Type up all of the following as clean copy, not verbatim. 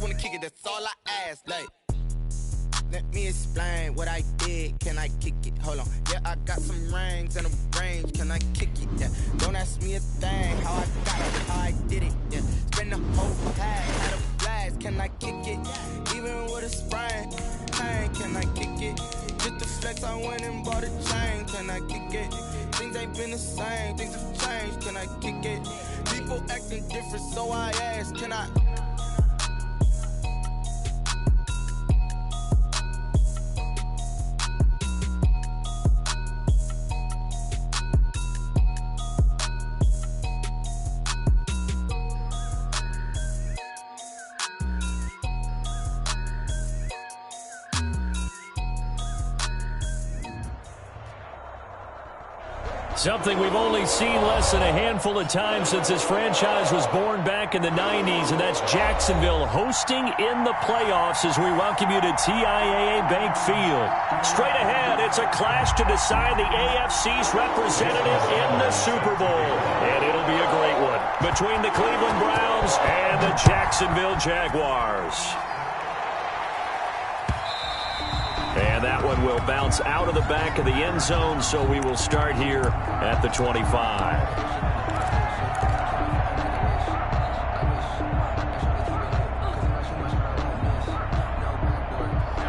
wanna kick it, that's all I ask. Like, let me explain what I did. Can I kick it? Hold on. Yeah, I got some rings and a range. Can I kick it? Yeah. Don't ask me a thing. How I got it, how I did it. Yeah. Spend the whole pack, had a blast. Can I kick it? Even with a sprain, pain. Can I kick it? Just to flex, I went and bought a chain. Can I kick it? Things ain't been the same. Things have changed. Can I kick it? People acting different, so I ask. Can I? Something we've only seen less than a handful of times since this franchise was born back in the 90s, and that's Jacksonville hosting in the playoffs as we welcome you to TIAA Bank Field. Straight ahead, it's a clash to decide the AFC's representative in the Super Bowl, and it'll be a great one between the Cleveland Browns and the Jacksonville Jaguars. And that one will bounce out of the back of the end zone, so we will start here at the 25.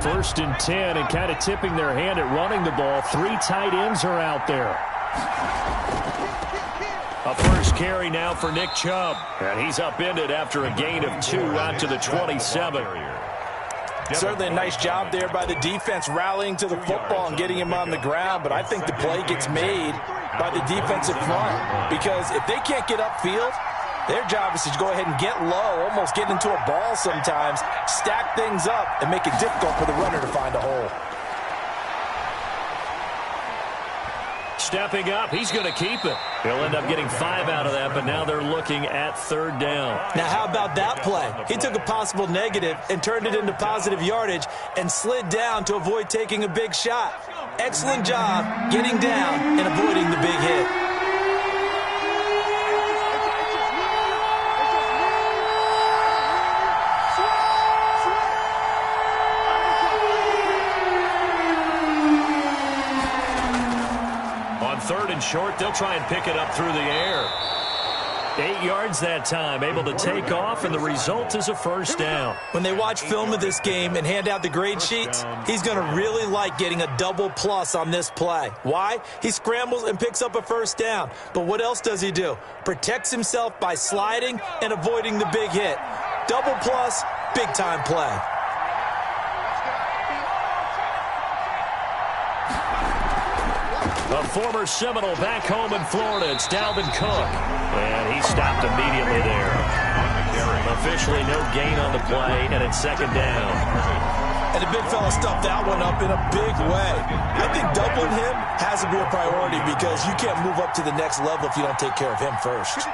First and 10, and kind of tipping their hand at running the ball. 3 tight ends are out there. A first carry now for Nick Chubb. And he's upended after a gain of 2 out to the 27. Certainly a nice job there by the defense rallying to the football and getting him on the ground, but I think the play gets made by the defensive front because if they can't get upfield, their job is to go ahead and get low, almost get into a ball sometimes, stack things up, and make it difficult for the runner to find a hole. Stepping up, he's going to keep it. He'll end up getting 5 out of that, but now they're looking at 3rd down. Now, how about that play? He took a possible negative and turned it into positive yardage and slid down to avoid taking a big shot. Excellent job getting down and avoiding the big hit. Third and short, they'll try and pick it up through the air. 8 yards that time, able to take off, and the result is a first down. When they watch film of this game and hand out the grade sheets, he's going to really like getting a double plus on this play. Why? He scrambles and picks up a first down. But what else does he do? Protects himself by sliding and avoiding the big hit. Double plus, big-time play. A former Seminole back home in Florida. It's Dalvin Cook. And he stopped immediately there. Officially no gain on the play, and it's 2nd down. And the big fella stuffed that one up in a big way. I think doubling him has to be a priority because you can't move up to the next level if you don't take care of him first.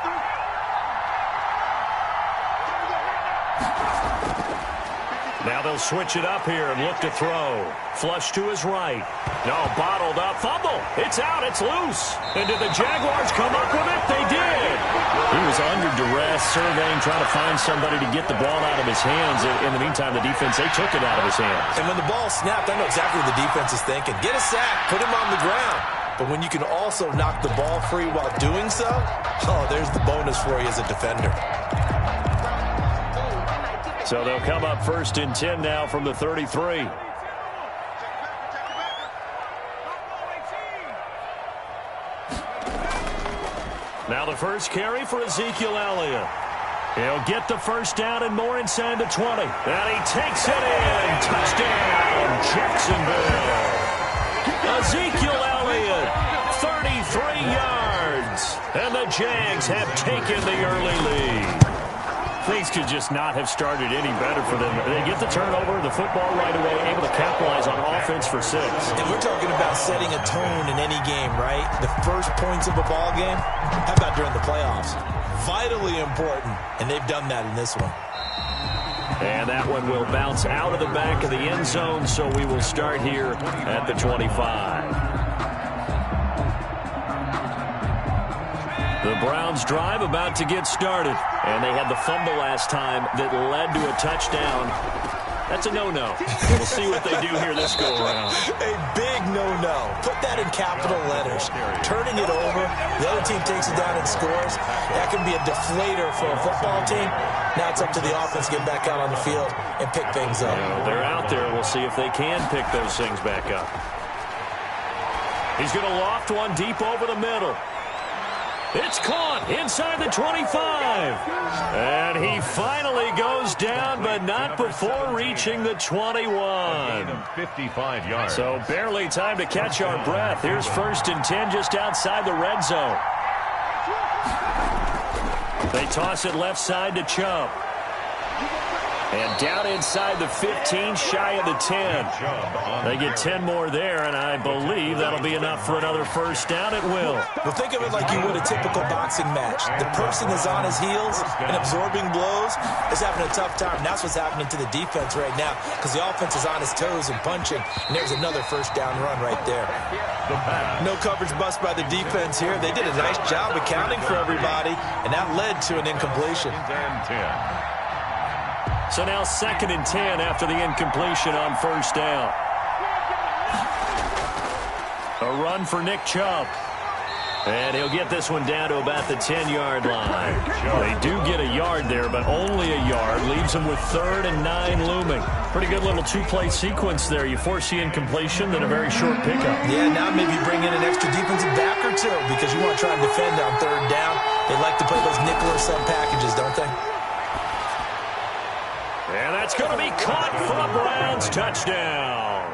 Now they'll switch it up here and look to throw. Flush to his right. No, bottled up. Fumble. It's out. It's loose. And did the Jaguars come up with it? They did. He was under duress, surveying, trying to find somebody to get the ball out of his hands. In the meantime, the defense, they took it out of his hands. And when the ball snapped, I know exactly what the defense is thinking. Get a sack. Put him on the ground. But when you can also knock the ball free while doing so, oh, there's the bonus for you as a defender. So they'll come up 1st and 10 now from the 33. Now the first carry for Ezekiel Elliott. He'll get the first down and more inside the 20. And he takes it in. Touchdown, Jacksonville. Ezekiel Elliott, 33 yards. And the Jags have taken the early lead. Things could just not have started any better for them. They get the turnover, the football right away, able to capitalize on offense for 6. And we're talking about setting a tone in any game, right? The first points of a ball game. How about during the playoffs? Vitally important, and they've done that in this one. And that one will bounce out of the back of the end zone, so we will start here at the 25. The Browns drive about to get started. And they had the fumble last time that led to a touchdown. That's a no-no. We'll see what they do here this go-around. A big no-no. Put that in capital letters. Turning it over, the other team takes it down and scores. That can be a deflator for a football team. Now it's up to the offense to get back out on the field and pick things up. They're out there. We'll see if they can pick those things back up. He's going to loft one deep over the middle. It's caught inside the 25. And he finally goes down, but not before reaching the 21. 55 yards. So barely time to catch our breath. Here's 1st and 10 just outside the red zone. They toss it left side to Chubb. And down inside the 15, shy of the 10. They get 10 more there, and I believe that'll be enough for another first down. It will. Well, think of it like you would a typical boxing match. The person is on his heels and absorbing blows, is having a tough time. That's what's happening to the defense right now, because the offense is on his toes and punching, and there's another first down run right there. No coverage bust by the defense here. They did a nice job accounting for everybody, and that led to an incompletion. So now 2nd and 10 after the incompletion on first down. A run for Nick Chubb. And he'll get this one down to about the 10-yard line. They do get a yard there, but only a yard. Leaves them with 3rd and 9 looming. Pretty good little two-play sequence there. You force the incompletion, then a very short pickup. Yeah, now maybe bring in an extra defensive back or two, because you want to try and defend on 3rd down. They like to play those nickel or sub packages, don't they? And that's going to be caught for a Browns touchdown.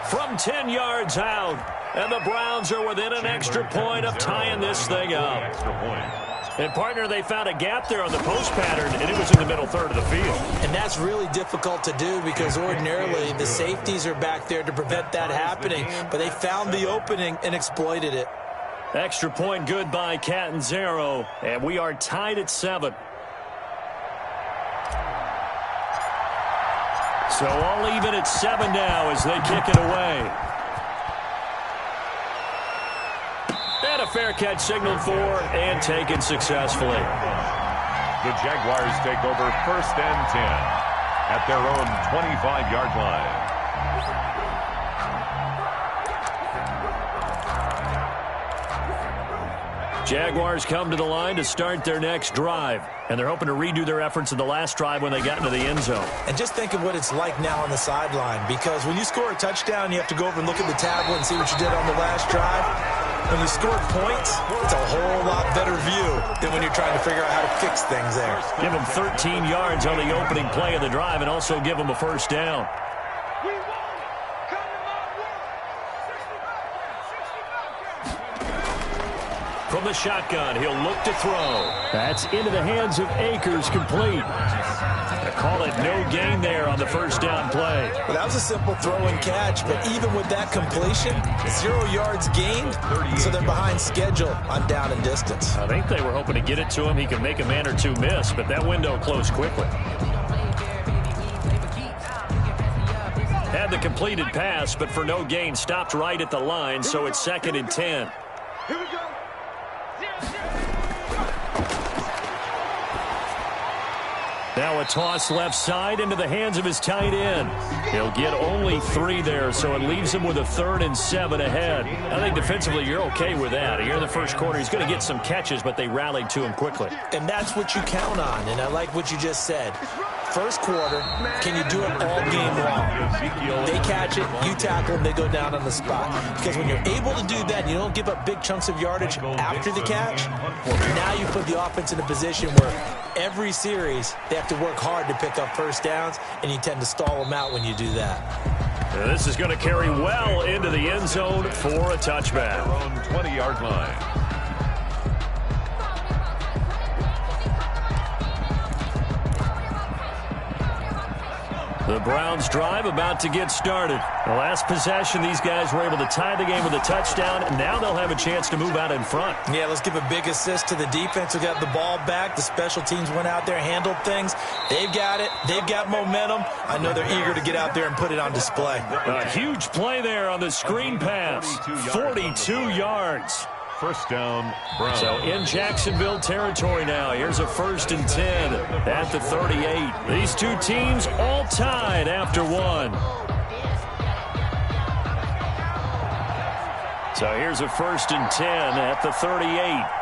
From 10 yards out, and the Browns are within an extra point of tying this thing up. And, partner, they found a gap there on the post pattern, and it was in the middle third of the field. And that's really difficult to do because ordinarily the safeties are back there to prevent that happening. But they found the opening and exploited it. Extra point good by Catanzaro, and we are tied at 7. So all even at 7 now as they kick it away. And a fair catch signaled for and taken successfully. The Jaguars take over 1st and 10 at their own 25-yard line. Jaguars come to the line to start their next drive. And they're hoping to redo their efforts in the last drive when they got into the end zone. And just think of what it's like now on the sideline, because when you score a touchdown, you have to go over and look at the tablet and see what you did on the last drive. When you score points, it's a whole lot better view than when you're trying to figure out how to fix things there. Give them 13 yards on the opening play of the drive and also give them a first down. From the shotgun, he'll look to throw. That's into the hands of Akers, complete. They call it no gain there on the first down play. Well, that was a simple throw and catch, but even with that completion, 0 yards gained, so they're behind schedule on down and distance. I think they were hoping to get it to him. He could make a man or two miss, but that window closed quickly. Had the completed pass, but for no gain, stopped right at the line, so it's 2nd and 10. Here we go. Now a toss left side into the hands of his tight end. He'll get only 3 there, so it leaves him with a 3rd and 7 ahead. I think defensively you're okay with that. Here in the first quarter, he's going to get some catches, but they rallied to him quickly. And that's what you count on, and I like what you just said. First quarter, can you do it all game long? They catch it, you tackle them, they go down on the spot. Because when you're able to do that, and you don't give up big chunks of yardage after the catch, well, now you put the offense in a position where every series they have to work hard to pick up first downs, and you tend to stall them out when you do that. This is going to carry well into the end zone for a touchback. 20-yard line. The Browns drive about to get started. The last possession, these guys were able to tie the game with a touchdown. Now they'll have a chance to move out in front. Yeah, let's give a big assist to the defense who got the ball back. The special teams went out there, handled things. They've got it. They've got momentum. I know they're eager to get out there and put it on display. A huge play there on the screen pass. 42 yards. First down, Browns. So in Jacksonville territory now. Here's a 1st and 10 at the 38. These two teams all tied after one. So here's a 1st and 10 at the 38.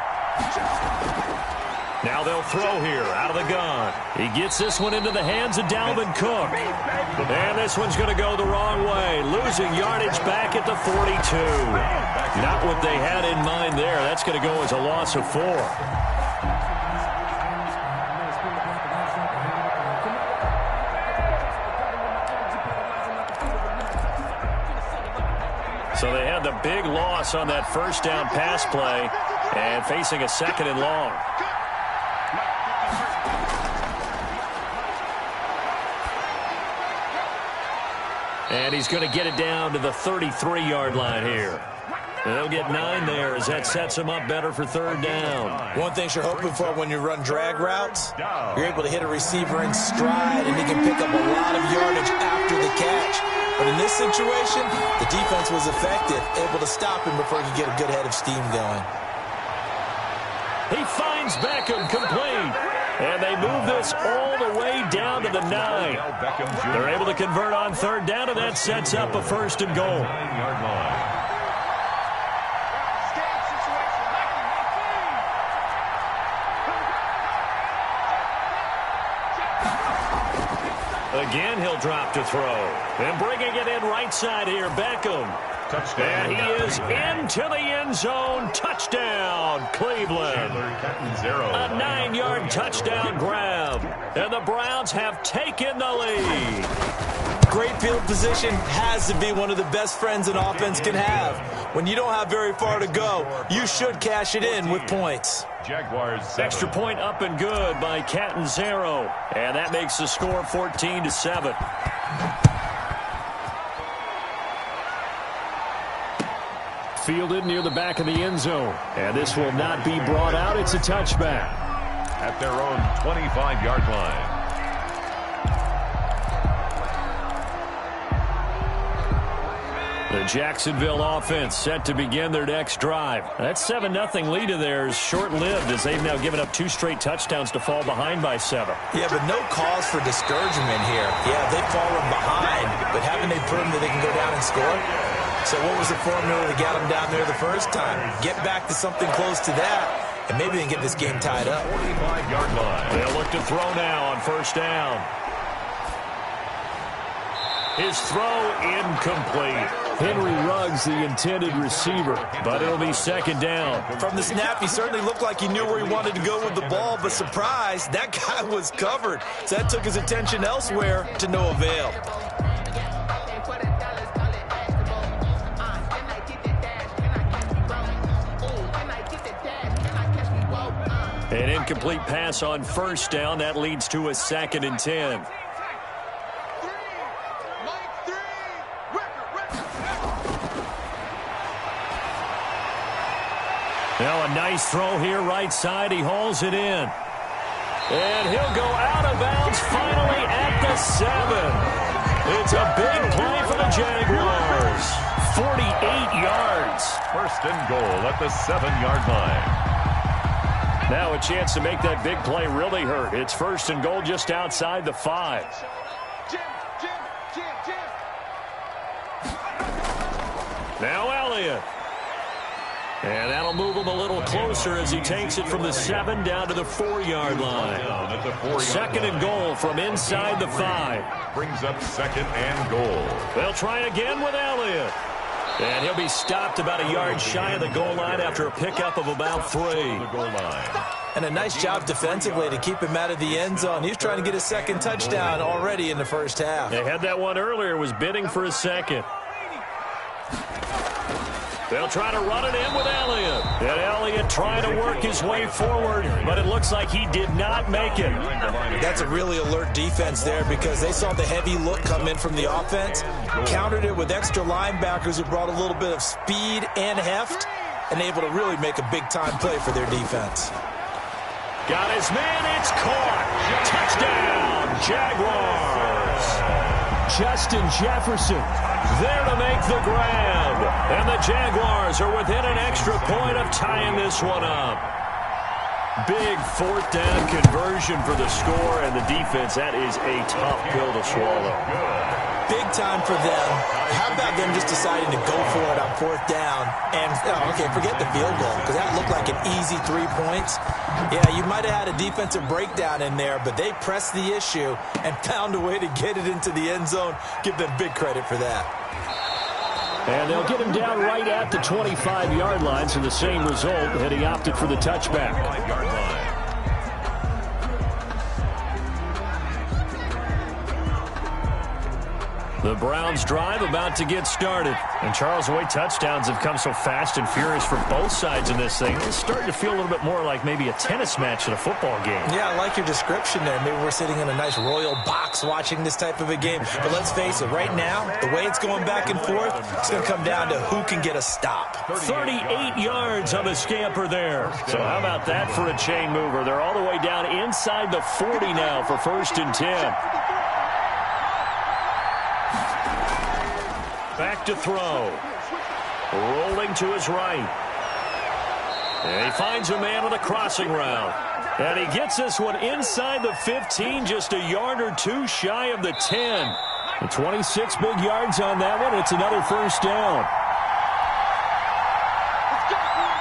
Now they'll throw here out of the gun. He gets this one into the hands of Dalvin Cook. And this one's going to go the wrong way. Losing yardage back at the 42. Not what they had in mind there. That's going to go as a loss of 4. So they had the big loss on that first down pass play and facing a 2nd and long. And he's going to get it down to the 33-yard line here. They'll get 9 there as that sets him up better for 3rd down. One thing you're hoping for when you run drag routes, you're able to hit a receiver in stride and he can pick up a lot of yardage after the catch. But in this situation, the defense was effective, able to stop him before he could get a good head of steam going. He finds Beckham complete. And they move this all the way down to the 9. They're able to convert on 3rd down, and that sets up a 1st and goal. Again, he'll drop to throw. And bringing it in right side here, Beckham. Touchdown. And he is into the end zone. Touchdown, Cleveland. A 9-yard touchdown grab. And the Browns have taken the lead. Great field position has to be one of the best friends an offense can have. When you don't have very far to go, you should cash it in with points. Jaguars 7. Extra point up and good by Catanzaro. And that makes the score 14-7. Fielded near the back of the end zone. And this will not be brought out. It's a touchback. At their own 25-yard line. The Jacksonville offense set to begin their next drive. That 7-0 lead of theirs short-lived as they've now given up 2 straight touchdowns to fall behind by 7. Yeah, but no cause for discouragement here. Yeah, they've fallen behind, but haven't they proven that they can go down and score? So what was the formula that got them down there the first time? Get back to something close to that, and maybe they can get this game tied up. 45-yard line. They'll look to throw now on 1st down. His throw incomplete. Henry Ruggs, the intended receiver, but it'll be 2nd down. From the snap, he certainly looked like he knew where he wanted to go with the ball, but surprise, that guy was covered. So that took his attention elsewhere to no avail. An incomplete pass on 1st down. That leads to a 2nd and 10. Now a nice throw here right side. He hauls it in. And he'll go out of bounds finally at the 7. It's a big play for the Jaguars. 48 yards. 1st and goal at the 7-yard line. Now a chance to make that big play really hurt. It's 1st and goal just outside the 5. Now Elliott. And that'll move him a little closer as he takes it from the 7 down to the 4-yard line. 2nd and goal from inside the 5. Brings up 2nd and goal. They'll try again with Elliott. And he'll be stopped about a yard shy of the goal line after a pickup of about 3. The goal line. And a nice job defensively to keep him out of the end zone. He was trying to get his 2nd touchdown already in the first half. They had that one earlier, was bidding for a 2nd. They'll try to run it in with Elliott. And Elliott trying to work his way forward, but it looks like he did not make it. That's a really alert defense there because they saw the heavy look come in from the offense, countered it with extra linebackers who brought a little bit of speed and heft, and able to really make a big-time play for their defense. Got his man, it's caught. Touchdown, Jaguars. Justin Jefferson There to make the grab. And the Jaguars are within an extra point of tying this one up. Big fourth down conversion for the score, and the defense, that is a tough pill to swallow. Big time for them. How about them just deciding to go for it on fourth down? And, okay, forget the field goal, because that looked like an easy 3 points. Yeah, you might have had a defensive breakdown in there, but they pressed the issue and found a way to get it into the end zone. Give them big credit for that. And they'll get him down right at the 25-yard line, so the same result, had he opted for the touchback. The Browns drive about to get started. And Charles, the way touchdowns have come so fast and furious for both sides in this thing, it's starting to feel a little bit more like maybe a tennis match at a football game. Yeah, I like your description there. Maybe we're sitting in a nice royal box watching this type of a game. But let's face it, right now, the way it's going back and forth, it's going to come down to who can get a stop. 38 yards on the scamper there. So how about that for a chain mover? They're all the way down inside the 40 now for 1st and 10. Back to throw. Rolling to his right. And he finds a man on the crossing route. And he gets this one inside the 15, just a yard or two shy of the 10. And 26 big yards on that one. It's another 1st down.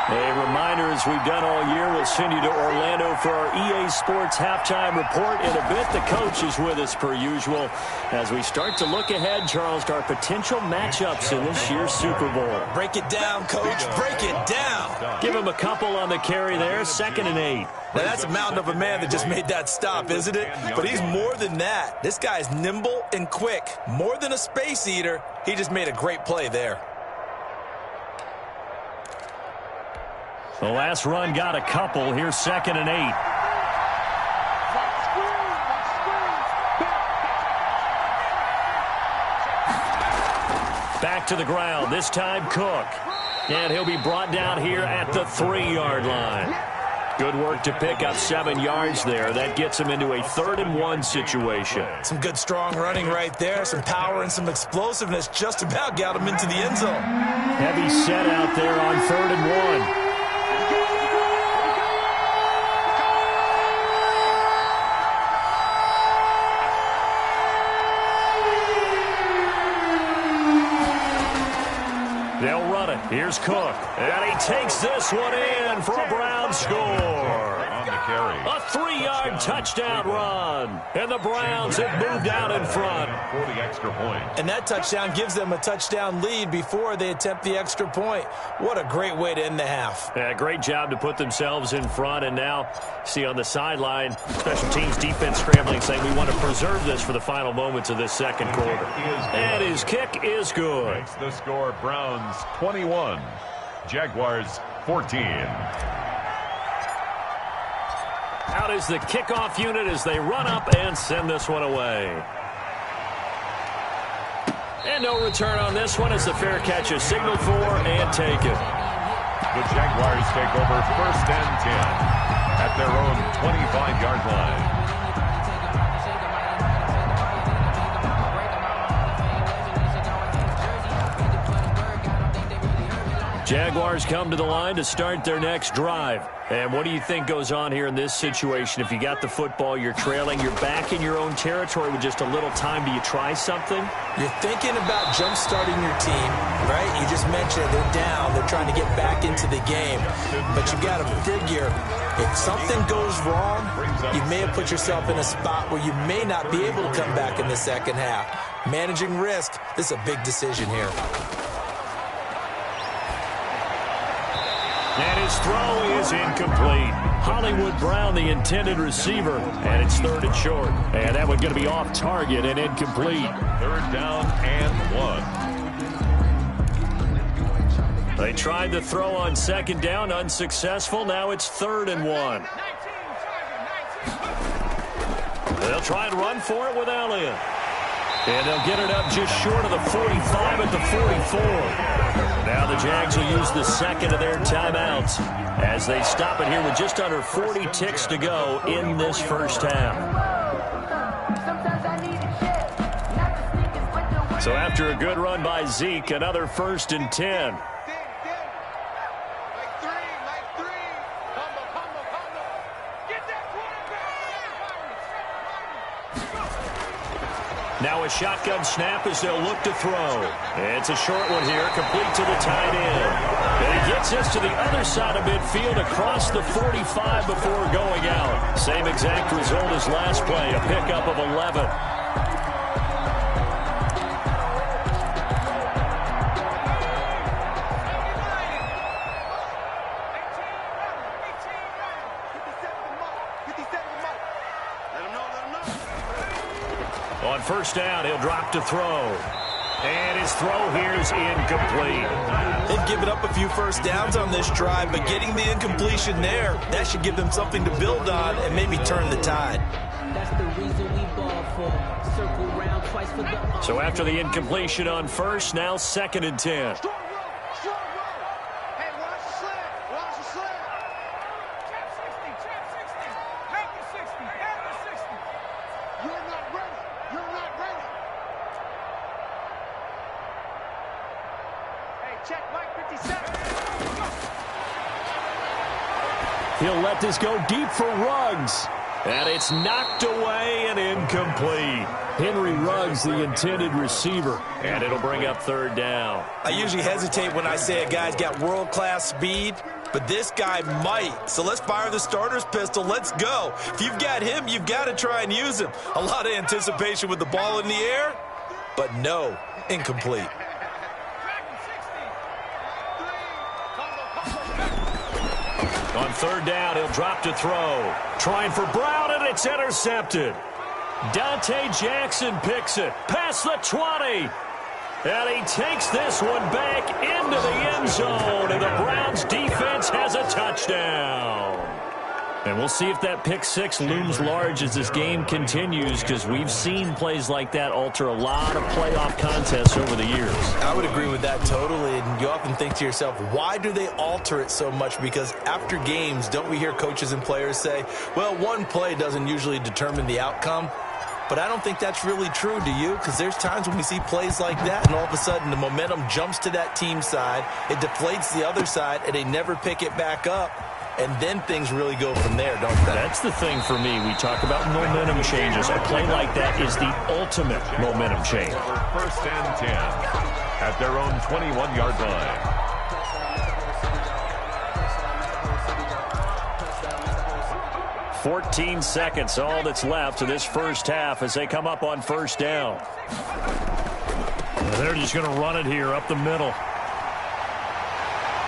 A reminder, as we've done all year, we'll send you to Orlando for our EA Sports halftime report in a bit. The coach is with us per usual as we start to look ahead, Charles, to our potential matchups in this year's Super Bowl. Break it down, Coach. Break it down. Give him a couple on the carry there. 2nd and 8. Now, that's a mountain of a man that just made that stop, isn't it? But he's more than that. This guy's nimble and quick. More than a space eater. He just made a great play there. The last run got a couple. Here's 2nd and 8. Back to the ground. This time Cook. And he'll be brought down here at the 3-yard line. Good work to pick up 7 yards there. That gets him into a 3rd and 1 situation. Some good strong running right there. Some power and some explosiveness just about got him into the end zone. Heavy set out there on 3rd and 1. They'll run it. Here's Cook. And he takes this one in for a Brown score. A 3-yard touchdown run. And the Browns have moved out in front. For the extra point. And that touchdown gives them a touchdown lead before they attempt the extra point. What a great way to end the half. Yeah, great job to put themselves in front. And now, see on the sideline, special teams defense scrambling, saying we want to preserve this for the final moments of this 2nd quarter. And his kick is good. Makes the score Browns 21, Jaguars 14. Out is the kickoff unit as they run up and send this one away. And no return on this one as the fair catch is signaled for and taken. The Jaguars take over 1st and 10 at their own 25-yard line. Jaguars come to the line to start their next drive. And what do you think goes on here in this situation? If you got the football, you're trailing, you're back in your own territory with just a little time. Do you try something? You're thinking about jump-starting your team, right? You just mentioned they're down. They're trying to get back into the game. But you got to figure, if something goes wrong, you may have put yourself in a spot where you may not be able to come back in the 2nd half. Managing risk, this is a big decision here. And his throw is incomplete. Hollywood Brown, the intended receiver, and it's 3rd and short. And that one's going to be off target and incomplete. 3rd down and 1. They tried the throw on 2nd down, unsuccessful. Now it's 3rd and 1. They'll try and run for it with Elliott. And they'll get it up just short of the 45 at the 44. Now the Jags will use the 2nd of their timeouts as they stop it here with just under 40 ticks to go in this 1st half. So after a good run by Zeke, another 1st and 10. Now a shotgun snap as they'll look to throw. It's a short one here, complete to the tight end. And he gets us to the other side of midfield across the 45 before going out. Same exact result as last play, a pickup of 11. On 1st down, he'll drop to throw. And his throw here is incomplete. They've given up a few 1st downs on this drive, but getting the incompletion there, that should give them something to build on and maybe turn the tide. That's the reason we ball for. Circle round twice for the... So after the incompletion on 1st, now 2nd and 10. He'll let this go deep for Ruggs. And it's knocked away and incomplete. Henry Ruggs, the intended receiver. And it'll bring up 3rd down. I usually hesitate when I say a guy's got world-class speed, but this guy might. So let's fire the starter's pistol. Let's go. If you've got him, you've got to try and use him. A lot of anticipation with the ball in the air, but no, incomplete. On 3rd down, he'll drop to throw. Trying for Brown, and it's intercepted. Dante Jackson picks it past the 20. And he takes this one back into the end zone, and the Browns defense has a touchdown. And we'll see if that pick 6 looms large as this game continues, because we've seen plays like that alter a lot of playoff contests over the years. I would agree with that totally, and you often think to yourself, why do they alter it so much? Because after games, don't we hear coaches and players say, well, one play doesn't usually determine the outcome? But I don't think that's really true, do you? Because there's times when we see plays like that, and all of a sudden the momentum jumps to that team side, it deflates the other side, and they never pick it back up. And then things really go from there, don't they? That's the thing for me. We talk about momentum changes. A play like that is the ultimate momentum change. 1st and 10 at their own 21-yard line. "14 seconds, all that's left to this 1st half as they come up on 1st down. They're just going to run it here up the middle.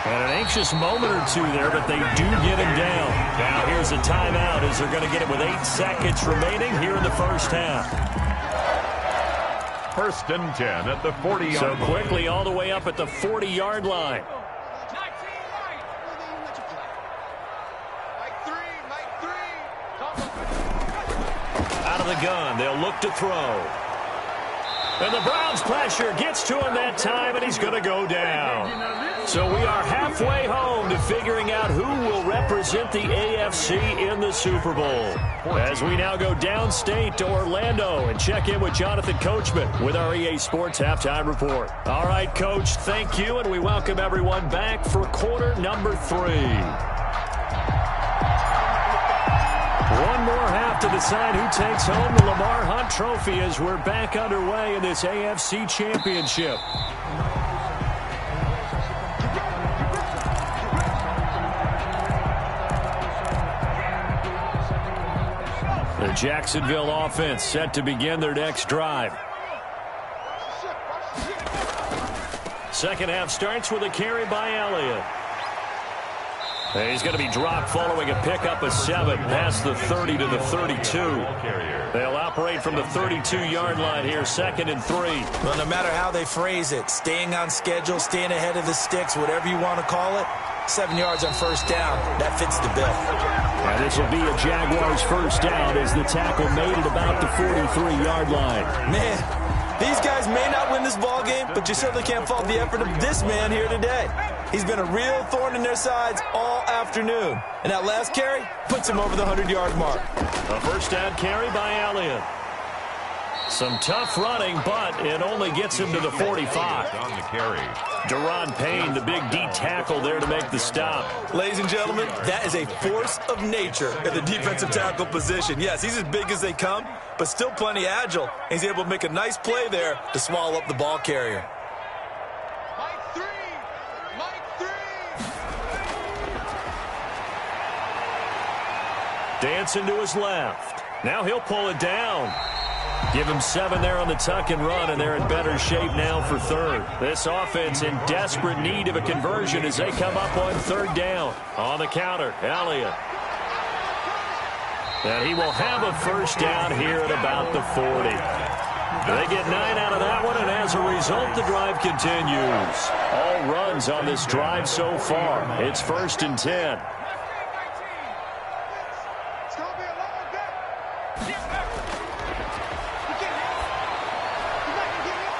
And an anxious moment or two there, but they do get him down. Now here's a timeout as they're going to get it with 8 seconds remaining here in the 1st half. 1st and 10 at the 40-yard line. So quickly all the way up at the 40-yard line. Out of the gun, they'll look to throw. And the Browns pressure gets to him that time, and he's going to go down. So we are halfway home to figuring out who will represent the AFC in the Super Bowl. As we now go downstate to Orlando and check in with Jonathan Coachman with our EA Sports Halftime Report. All right, Coach, thank you, and we welcome everyone back for quarter number 3. One more half to decide who takes home the Lamar Hunt Trophy as we're back underway in this AFC Championship. The Jacksonville offense set to begin their next drive. Second half starts with a carry by Elliott. He's going to be dropped following a pickup of 7 past the 30 to the 32. They'll operate from the 32-yard line here, 2nd and 3. Well, no matter how they phrase it, staying on schedule, staying ahead of the sticks, whatever you want to call it, 7 yards on 1st down, that fits the bill. And this will be a Jaguars 1st down as the tackle made it about the 43-yard line. Man, these guys may not win this ball game, but you certainly can't fault the effort of this man here today. He's been a real thorn in their sides all afternoon. And that last carry puts him over the 100-yard mark. A 1st down carry by Elliott. Some tough running, but it only gets him to the 45. On the carry. Deron Payne, the big D tackle there to make the stop. Ladies and gentlemen, that is a force of nature at the defensive tackle position. Yes, he's as big as they come, but still plenty agile. He's able to make a nice play there to swallow up the ball carrier. Dancing to his left. Now he'll pull it down. Give him 7 there on the tuck and run, and they're in better shape now for third. This offense in desperate need of a conversion as they come up on third down. On the counter, Elliott. And he will have a first down here at about the 40. They get 9 out of that one, and as a result, the drive continues. All runs on this drive so far. It's 1st and 10.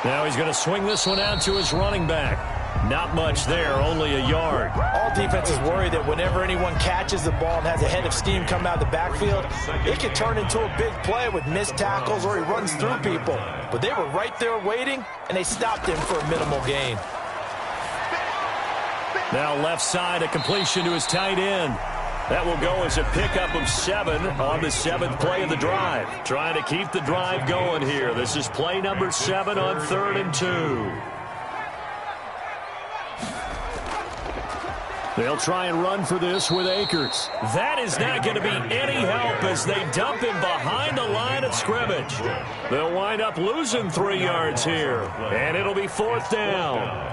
Now he's going to swing this one out to his running back. Not much there, only a yard. All defenses worry that whenever anyone catches the ball and has a head of steam come out of the backfield, it can turn into a big play with missed tackles or he runs through people. But they were right there waiting, and they stopped him for a minimal gain. Now left side, a completion to his tight end. That will go as a pickup of 7 on the 7th play of the drive. Trying to keep the drive going here. This is play number 7 on 3rd and 2. They'll try and run for this with Akers. That is not going to be any help as they dump him behind the line of scrimmage. They'll wind up losing 3 yards here, and it'll be 4th down.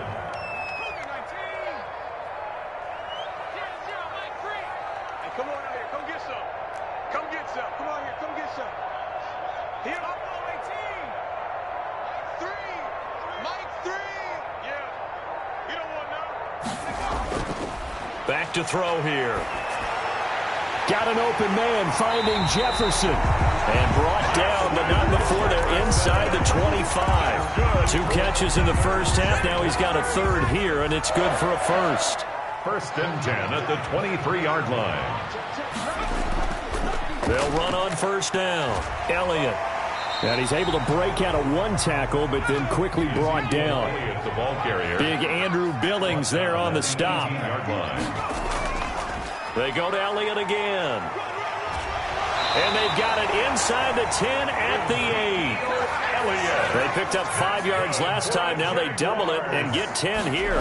Back to throw here. Got an open man finding Jefferson. And brought down, but not before they're inside the 25. 2 catches in the first half. Now he's got a 3rd here, and it's good for a 1st. 1st and 10 at the 23-yard line. They'll run on 1st down. Elliott. And he's able to break out of 1 tackle, but then quickly brought down. The ball carrier. Big Andrew Billings there on the stop. They go to Elliott again. And they've got it inside the 10 at the 8. Elliott. They picked up 5 yards last time. Now they double it and get 10 here.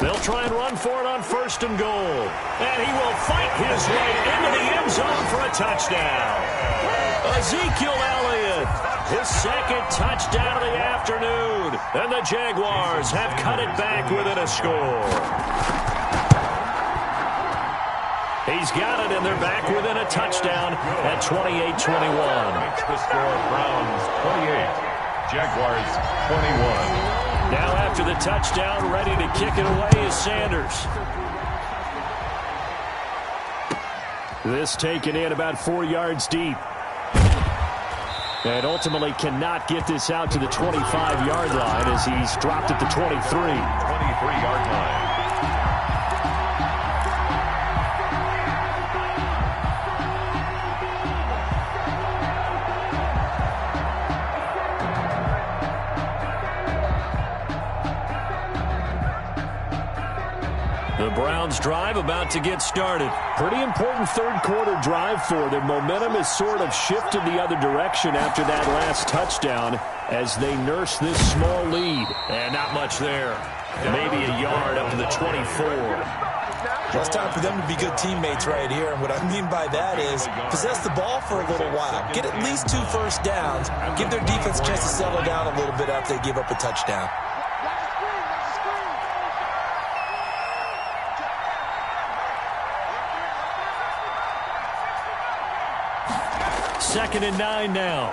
They'll try and run for it on 1st and goal. And he will fight his way into the end zone for a touchdown. Ezekiel Elliott, his 2nd touchdown of the afternoon. And the Jaguars have cut it back within a score. He's got it, and they're back within a touchdown at 28-21. Makes the score Browns 28, Jaguars 21. Now after the touchdown, ready to kick it away is Sanders. This taken in about 4 yards deep. And ultimately cannot get this out to the 25-yard line as he's dropped at the 23. 23-yard line. The Browns drive about to get started. Pretty important 3rd quarter drive for them. Momentum has sort of shifted the other direction after that last touchdown as they nurse this small lead. And not much there. Maybe a yard up to the 24. Well, it's time for them to be good teammates right here. And what I mean by that is possess the ball for a little while. Get at least 2 first downs. Give their defense a chance to settle down a little bit after they give up a touchdown. 2nd and 9 now.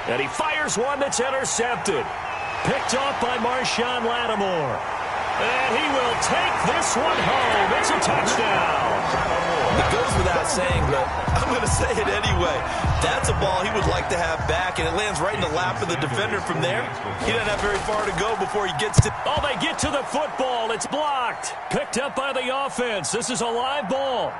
And he fires one that's intercepted. Picked off by Marshawn Lattimore. And he will take this one home. It's a touchdown. It goes without saying, but I'm going to say it anyway. That's a ball he would like to have back, and it lands right in the lap of the defender from there. He doesn't have very far to go before he gets to... Oh, they get to the football. It's blocked. Picked up by the offense. This is a live ball.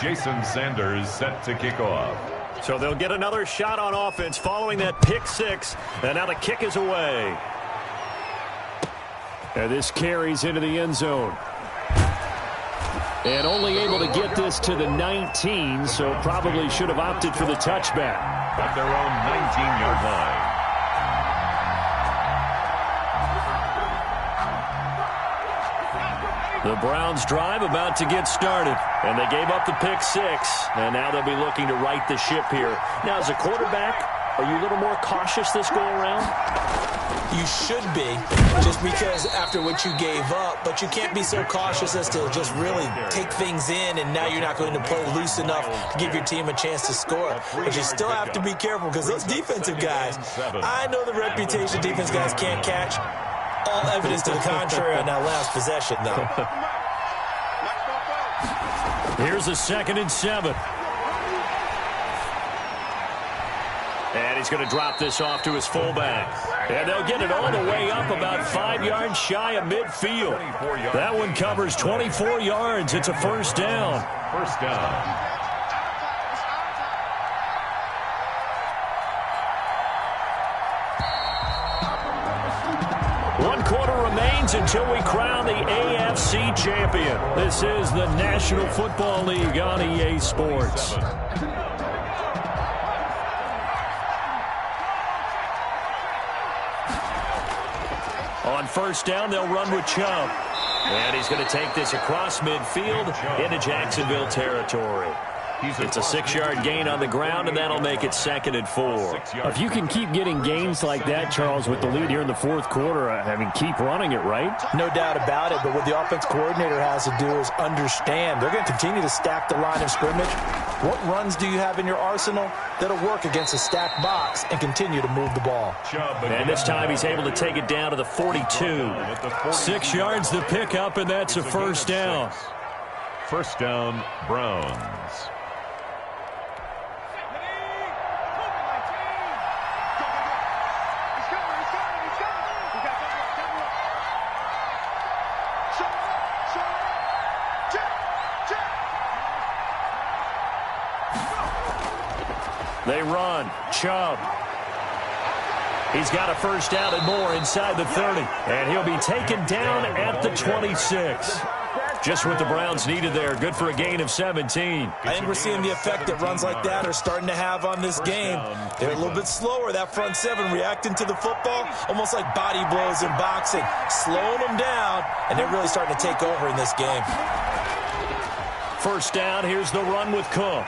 Jason Sanders set to kick off. So they'll get another shot on offense following that pick six. And now the kick is away. And this carries into the end zone. And only able to get this to the 19, so probably should have opted for the touchback. At their own 19-yard line. The Browns drive about to get started. And they gave up the pick six. And now they'll be looking to right the ship here. Now, as a quarterback, are you a little more cautious this go-around? You should be, just because after what you gave up. But you can't be so cautious as to just really take things in, and now you're not going to play loose enough to give your team a chance to score. But you still have to be careful, because those defensive guys, I know the reputation defense guys can't catch. All evidence to the contrary on that last possession, though. Here's a 2nd and 7. And he's going to drop this off to his fullback. And they'll get it all the way up about 5 yards shy of midfield. That one covers 24 yards. It's a first down. First down. One quarter remains until we crown the AFC champion. This is the National Football League on EA Sports. On first down, they'll run with Chubb. And he's going to take this across midfield into Jacksonville territory. It's a 6-yard gain on the ground, and that'll make it 2nd and 4. If you can keep getting gains like that, Charles, with the lead here in the fourth quarter, I mean, keep running it, right? No doubt about it, but what the offense coordinator has to do is understand. They're going to continue to stack the line of scrimmage. What runs do you have in your arsenal that'll work against a stacked box and continue to move the ball? And this time he's able to take it down to the 42. 6 yards the pickup, and that's a first down. First down, Browns. They run. Chubb. He's got a first down and more inside the 30. And he'll be taken down at the 26. Just what the Browns needed there. Good for a gain of 17. I think we're seeing the effect that runs like that are starting to have on this game. They're a little bit slower, that front seven, reacting to the football, almost like body blows in boxing, slowing them down, and they're really starting to take over in this game. First down, here's the run with Cook.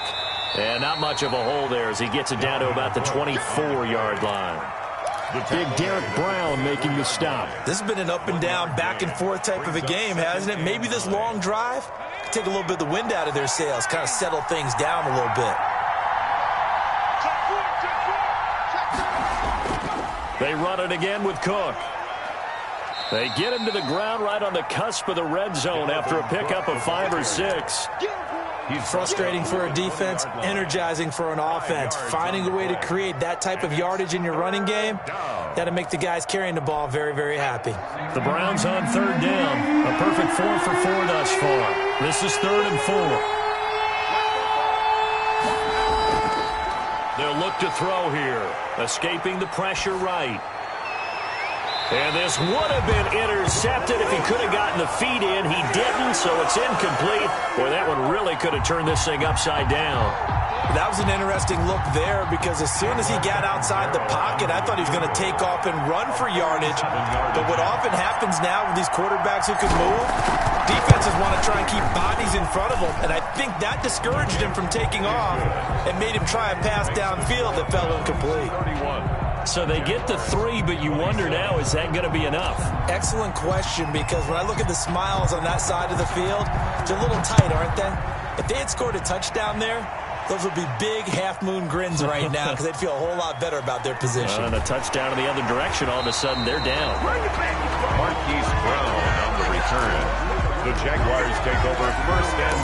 And not much of a hole there as he gets it down to about the 24-yard line. Big Derek Brown making the stop. This has been an up-and-down, back-and-forth type of a game, hasn't it? Maybe this long drive could take a little bit of the wind out of their sails, kind of settle things down a little bit. They run it again with Cook. They get him to the ground right on the cusp of the red zone after a pickup of 5 or 6. Frustrating for a defense, energizing for an offense. Finding a way to create that type of yardage in your running game, that'll make the guys carrying the ball very, very happy. The Browns on third down. A perfect 4 for 4 thus far. This is 3rd and 4. They'll look to throw here. Escaping the pressure right. And this would have been intercepted if he could have gotten the feet in. He didn't, so it's incomplete. Boy, that one really could have turned this thing upside down. That was an interesting look there because as soon as he got outside the pocket, I thought he was going to take off and run for yardage. But what often happens now with these quarterbacks who can move, defenses want to try and keep bodies in front of them. And I think that discouraged him from taking off and made him try a pass downfield that fell incomplete. So they get the 3, but you wonder now, is that going to be enough? Excellent question, because when I look at the smiles on that side of the field, they're a little tight, aren't they? If they had scored a touchdown there, those would be big half-moon grins right now because they'd feel a whole lot better about their position. And a touchdown in the other direction, all of a sudden they're down. Marquise Brown on the return. The Jaguars take over 1st and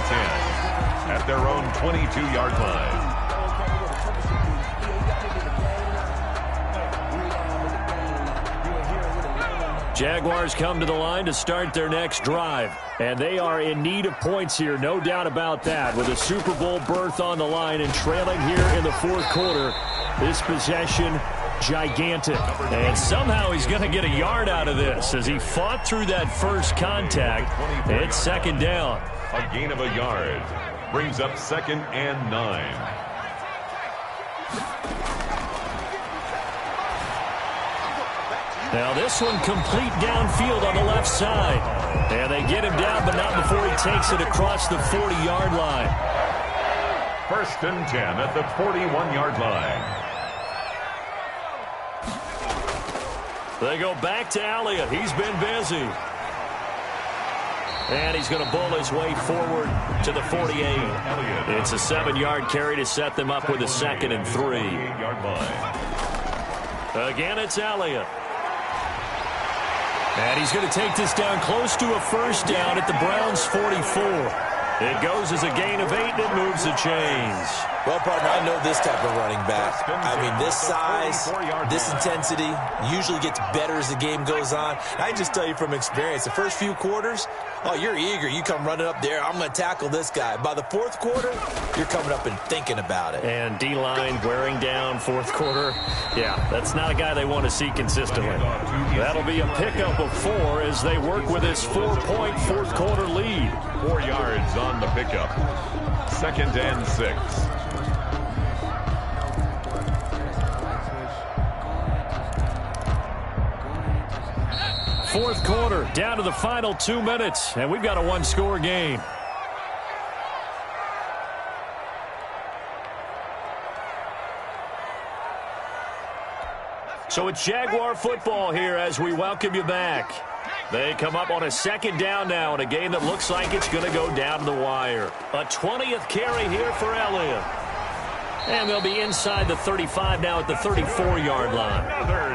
10 at their own 22-yard line. Jaguars come to the line to start their next drive. And they are in need of points here, no doubt about that. With a Super Bowl berth on the line and trailing here in the fourth quarter, this possession gigantic. And somehow he's going to get a yard out of this as he fought through that first contact. It's second down. A gain of a yard brings up 2nd and 9. Now this one complete downfield on the left side. And they get him down, but not before he takes it across the 40-yard line. 1st and 10 at the 41-yard line. They go back to Elliott. He's been busy. And he's going to bull his way forward to the 48. It's a 7-yard carry to set them up with a 2nd and 3. Again, it's Elliott. And he's going to take this down close to a first down at the Browns' 44. It goes as a gain of 8, and it moves the chains. Well, partner, I know this type of running back. I mean, this size, this intensity usually gets better as the game goes on. I can just tell you from experience, the first few quarters, oh, you're eager. You come running up there, I'm going to tackle this guy. By the fourth quarter, you're coming up and thinking about it. And D-line wearing down fourth quarter. Yeah, that's not a guy they want to see consistently. That'll be a pickup of 4 as they work with his 4-point fourth quarter lead. 4 yards on the pickup. 2nd and 6. Fourth quarter, down to the final 2 minutes, and we've got a 1-score game. So it's Jaguar football here as we welcome you back. They come up on a 2nd down now in a game that looks like it's going to go down to the wire. A 20th carry here for Elliott. And they'll be inside the 35 now at the 34-yard line.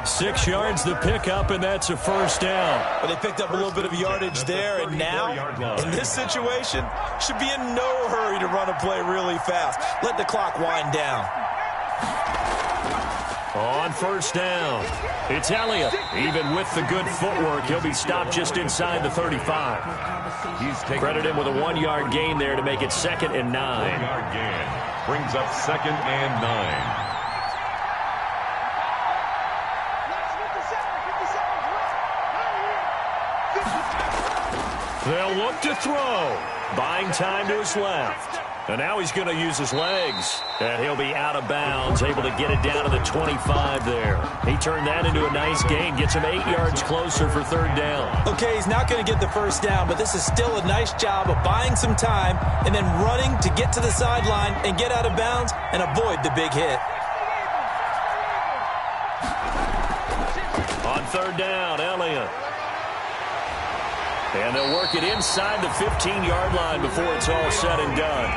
6 yards to pick up, and that's a first down. Well, they picked up a little bit of yardage there, and now, in this situation, should be in no hurry to run a play really fast. Let the clock wind down. On first down, it's Elliott. Even with the good footwork, he'll be stopped just inside the 35. Credit him with a 1-yard gain there to make it 2nd and 9. 1-yard gain brings up 2nd and 9. They'll look to throw. Buying time to his left. And now he's going to use his legs. And he'll be out of bounds, able to get it down to the 25 there. He turned that into a nice gain, gets him 8 yards closer for 3rd down. Okay, he's not going to get the first down, but this is still a nice job of buying some time and then running to get to the sideline and get out of bounds and avoid the big hit. On 3rd down, Elliott. And they'll work it inside the 15-yard line before it's all said and done.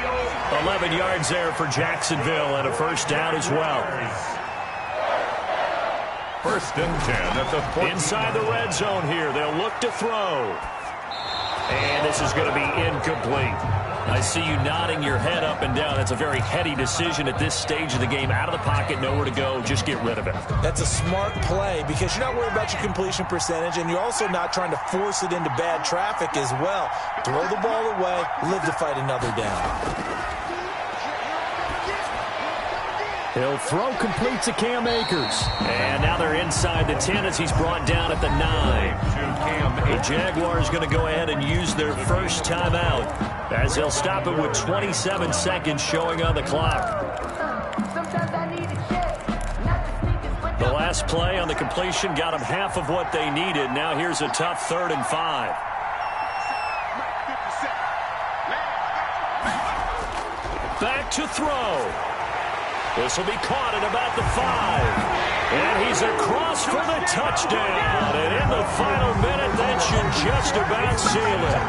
11 yards there for Jacksonville and a first down as well. 1st and 10 at the 14. Inside the red zone here. They'll look to throw. And this is going to be incomplete. I see you nodding your head up and down. That's a very heady decision at this stage of the game. Out of the pocket, nowhere to go. Just get rid of it. That's a smart play because you're not worried about your completion percentage, and you're also not trying to force it into bad traffic as well. Throw the ball away, live to fight another down. He'll throw complete to Cam Akers. And now they're inside the 10 as he's brought down at the 9. The Jaguars going to go ahead and use their first timeout as they'll stop it with 27 seconds showing on the clock. The last play on the completion got them half of what they needed. Now here's a tough 3rd and 5. Back to throw. This will be caught at about the 5. And he's across for the touchdown. And in the final minute, that should just about seal it.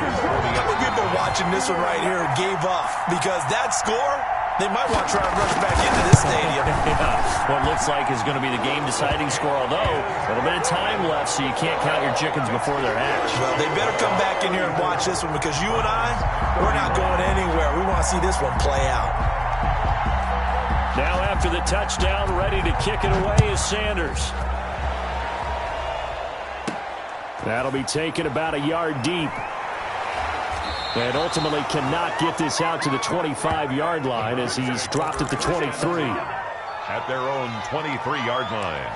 How many people watching this one right here gave up? Because that score, they might want to try and rush back into this stadium. Yeah, what looks like is going to be the game-deciding score, although a little bit of time left, so you can't count your chickens before they're hatched. Well, they better come back in here and watch this one because you and I, we're not going anywhere. We want to see this one play out. Now after the touchdown, ready to kick it away is Sanders. That'll be taken about a yard deep. And ultimately cannot get this out to the 25-yard line as he's dropped at the 23. At their own 23-yard line.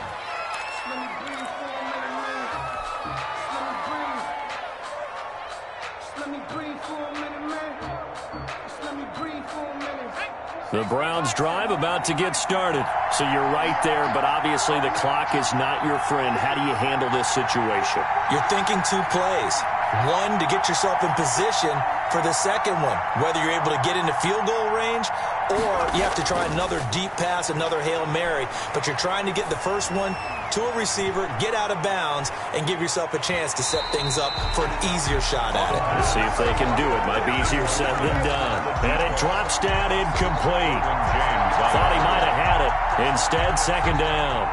The Browns drive about to get started. So you're right there, but obviously the clock is not your friend. How do you handle this situation? You're thinking 2 plays. One, to get yourself in position for the second one, whether you're able to get into field goal range or you have to try another deep pass, another Hail Mary, but you're trying to get the first one to a receiver, get out of bounds, and give yourself a chance to set things up for an easier shot at it. Let's see if they can do it. Might be easier said than done. And it drops down incomplete. Thought he might have had it. Instead, second down.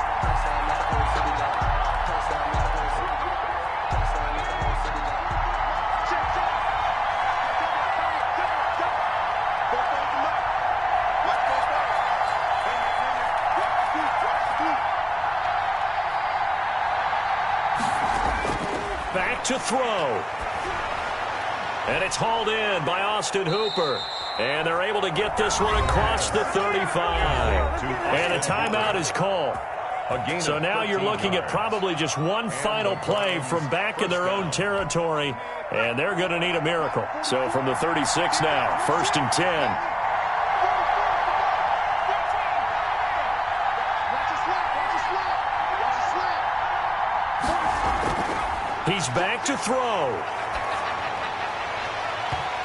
Back to throw. And it's hauled in by Austin Hooper. And they're able to get this one across the 35. And a timeout is called. So now you're looking at probably just one final play from back in their own territory. And they're going to need a miracle. So from the 36 now, 1st and 10. He's back to throw.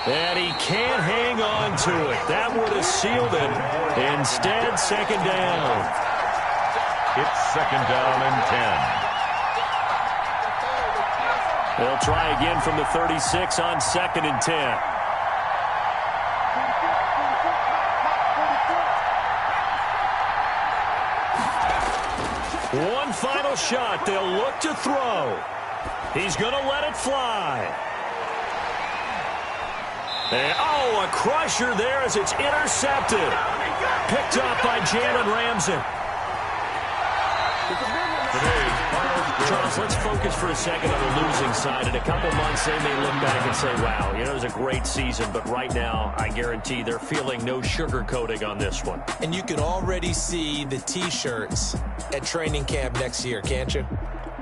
And he can't hang on to it. That would have sealed it. Instead, second down. It's second down and 10. They'll try again from the 36 on 2nd and 10. One final shot. They'll look to throw. He's going to let it fly. And, a crusher there as it's intercepted. Picked up by Jalen Ramsey. Charles, let's focus for a second on the losing side. In a couple months, they may look back and say, wow, it was a great season. But right now, I guarantee they're feeling no sugarcoating on this one. And you can already see the T-shirts at training camp next year, can't you?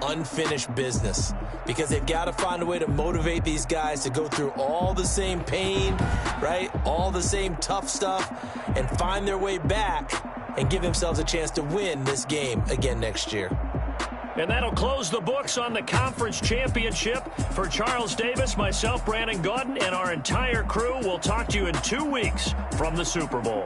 Unfinished business, because they've got to find a way to motivate these guys to go through all the same pain, right? All the same tough stuff, and find their way back and give themselves a chance to win this game again next year. And that'll close the books on the conference championship. For Charles Davis, myself, Brandon Gaudin, and our entire crew, we'll talk to you in 2 weeks from the Super Bowl.